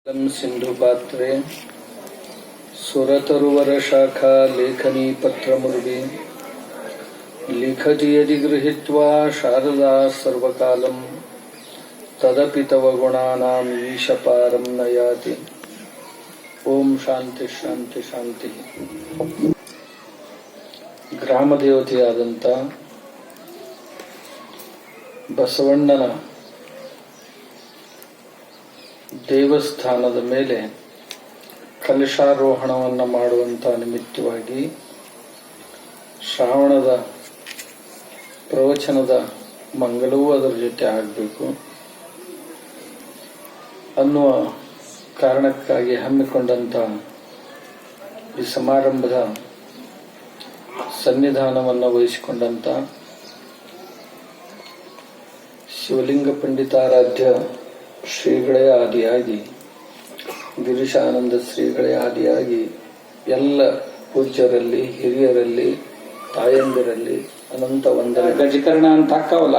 सिंधु पात्रे सुरतरुवर शाखा लेखनी पत्रमुर्वी लिखति यदि गृहीत्वा शारदा सर्वकालं तदपि तव गुणानां ईशपारं न याति। ओम शांति शांति शांति। ಗ್ರಾಮ ದೇವತೆಯಾದಂಥ ಬಸವಣ್ಣನ ದೇವಸ್ಥಾನದ ಮೇಲೆ ಕಲಶಾರೋಹಣವನ್ನು ಮಾಡುವಂಥ ನಿಮಿತ್ತವಾಗಿ ಶ್ರಾವಣದ ಪ್ರವಚನದ ಮಂಗಲವೂ ಅದರ ಜೊತೆ ಆಗಬೇಕು ಅನ್ನುವ ಕಾರಣಕ್ಕಾಗಿ ಹಮ್ಮಿಕೊಂಡಂಥ ಈ ಸಮಾರಂಭದ ಸನ್ನಿಧಾನವನ್ನು ವಹಿಸಿಕೊಂಡಂಥ ಶಿವಲಿಂಗ ಪಂಡಿತಾರಾಧ್ಯ ಶ್ರೀಗಳೇ ಆದಿಯಾಗಿ ಗಿರೀಶಾನಂದ ಶ್ರೀಗಳೇ ಆದಿಯಾಗಿ ಎಲ್ಲ ಪೂಜ್ಯರಲ್ಲಿ ಹಿರಿಯರಲ್ಲಿ ತಾಯಂದಿರಲ್ಲಿ ಅನಂತ ವಂದನೆ. ಗಜಕರ್ಣ ಅಂತ ಹಾಕವಲ್ಲ,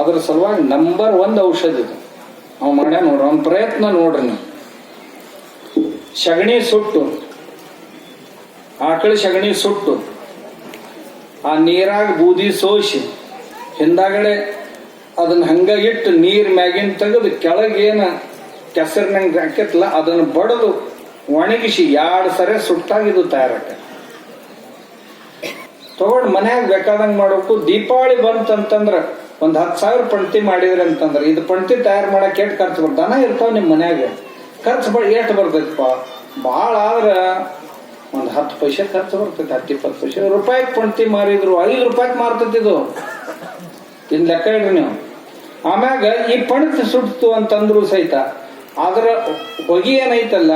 ಅದರ ಸಲುವಾಗಿ ನಂಬರ್ 1 ಔಷಧಿ ಇದು. ಅವ್ ಮಾಡ್ಯ ನೋಡ್ರಿ, ಅವ್ನ ಪ್ರಯತ್ನ ನೋಡ್ರಿ. ನೀವು ಸಗಣಿ ಸುಟ್ಟು, ಆಕಳ ಸಗಣಿ ಸುಟ್ಟು ಆ ನೀರಾಗ ಬೂದಿ ಸೋಸಿ ಹಿಂದಾಗಡೆ ಅದನ್ನ ಹಂಗ ಇಟ್ಟು ನೀರ್ ಮ್ಯಾಗಿನ ತೆಗೆದು ಕೆಳಗೇನ ಕೆಸರಿನಂಗೆ ಹಾಕಿತ್ತಲ್ಲ ಅದನ್ನ ಬಡದು ಒಣಗಿಸಿ 2 ಸರಿ ಸುಟ್ಟಾಗಿದ್ದು ತಯಾರಾಕ ತಗೊಂಡು ಮನ್ಯಾಗ ಬೇಕಾದಂಗ ಮಾಡ್ಬೇಕು. ದೀಪಾವಳಿ ಬಂತಂತಂದ್ರ 10,000 ಪಂಕ್ತಿ ಮಾಡಿದ್ರಿ ಅಂತಂದ್ರ ಇದು ಪಂಕ್ತಿ ತಯಾರು ಮಾಡಕ್ ಎಷ್ಟು ಖರ್ಚು ಬರ್ತದೆ? ದನ ಇರ್ತಾವ ನಿಮ್ ಮನ್ಯಾಗ, ಖರ್ಚು ಎಷ್ಟು ಬರ್ತೈತಿಪ್ಪ? ಭಾಳ ಆದ್ರ 10 ಪೈಸೆ ಖರ್ಚು ಬರ್ತೈತಿ, 10-20 ಪೈಸೆ. ರೂಪಾಯಿಗೆ ಪಂಕ್ತಿ ಮಾರಿದ್ರು 5 ರೂಪಾಯಿಗೆ ಮಾರ್ತೈತಿದು. ಇನ್ ಲೆಕ್ಕ ಇಡ್ರಿ ನೀವು. ಆಮ್ಯಾಗ ಈ ಪಣತಿ ಸುಡ್ತು ಅಂತಂದ್ರು ಸಹಿತ ಅದರ ಹೊಗೆ ಏನೈತಲ್ಲ,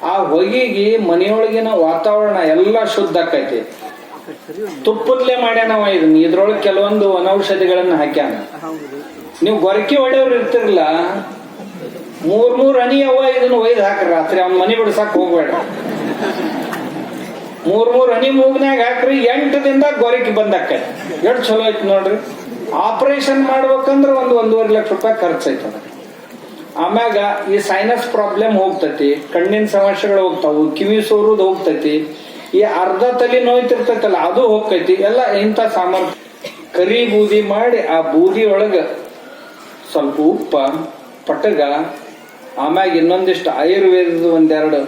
ಆ ಹೊಗೆಗೆ ಮನೆಯೊಳಗಿನ ವಾತಾವರಣ ಎಲ್ಲ ಶುದ್ಧ ಆಕೈತಿ. ತುಪ್ಪದ್ಲೆ ಮಾಡ್ಯಾನವ ಇದನ್ನ. ಇದ್ರೊಳಗೆ ಕೆಲವೊಂದು ವನೌಷಧಿಗಳನ್ನ ಹಾಕ್ಯಾನ. ನೀವು ಗೊರಕಿ ಹೊಡೆಯವ್ರು ಇರ್ತಿರ್ಲ, 3 ಹನಿ ಅವ ಇದನ್ನ ಒಯ್ದು ಹಾಕ್ರಿ. ರಾತ್ರಿ ಅವ್ನ ಮನಿ ಬಿಡ್ಸಾಕ್ ಹೋಗ್ಬೇಡ. 3 ಹನಿ ಮೂಗ್ನ್ಯಾಗ ಹಾಕ್ರಿ, 8 ದಿನದಾಗ ಗೊರಕಿ ಬಂದಾಕೈತಿ. ಎಷ್ಟು ಚಲೋ ಐತಿ ನೋಡ್ರಿ. ಆಪರೇಷನ್ ಮಾಡ್ಬೇಕಂದ್ರ 1-1.5 ಲಕ್ಷ ರೂಪಾಯಿ ಖರ್ಚೈತದ. ಆಮ್ಯಾಗ ಈ ಸೈನಸ್ ಪ್ರಾಬ್ಲಮ್ ಹೋಗ್ತೈತಿ, ಕಣ್ಣಿನ ಸಮಸ್ಯೆಗಳು ಹೋಗ್ತಾವು, ಕಿವಿ ಸೋರುದು ಹೋಗ್ತೈತಿ, ಈ ಅರ್ಧ ತಲೆ ನೋಯ್ತಿರ್ತೈತಲ್ಲ ಅದು ಹೋಗ್ತೈತಿ. ಎಲ್ಲ ಇಂಥ ಸಾಮರ್ಥ್ಯ. ಕರಿ ಬೂದಿ ಮಾಡಿ ಆ ಬೂದಿ ಒಳಗ ಸ್ವಲ್ಪ ಉಪ್ಪ, ಪಟಗ, ಆಮ್ಯಾಗ ಇನ್ನೊಂದಿಷ್ಟು ಆಯುರ್ವೇದದ 1-2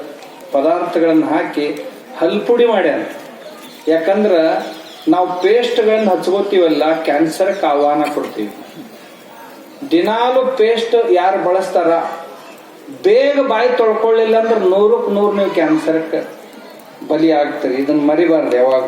ಪದಾರ್ಥಗಳನ್ನ ಹಾಕಿ ಹಲ್ಪುಡಿ ಮಾಡ್ಯಾರ. ಯಾಕಂದ್ರ ನಾವು ಪೇಸ್ಟ್ಗಳನ್ನ ಹಚ್ಕೋತೀವಲ್ಲ, ಕ್ಯಾನ್ಸರ್ಗೆ ಆಹ್ವಾನ ಕೊಡ್ತೀವಿ. ದಿನಾಲು ಪೇಸ್ಟ್ ಯಾರು ಬಳಸ್ತಾರ, ಬೇಗ ಬಾಯಿ ತೊಳ್ಕೊಳ್ಳಿಲ್ಲ ಅಂದ್ರೆ 100ಕ್ಕೆ 100 ನೀವು ಕ್ಯಾನ್ಸರ್ಗೆ ಬಲಿ ಆಗ್ತೀರಿ. ಇದನ್ನ ಮರಿಬಾರ್ದು ಯಾವಾಗ.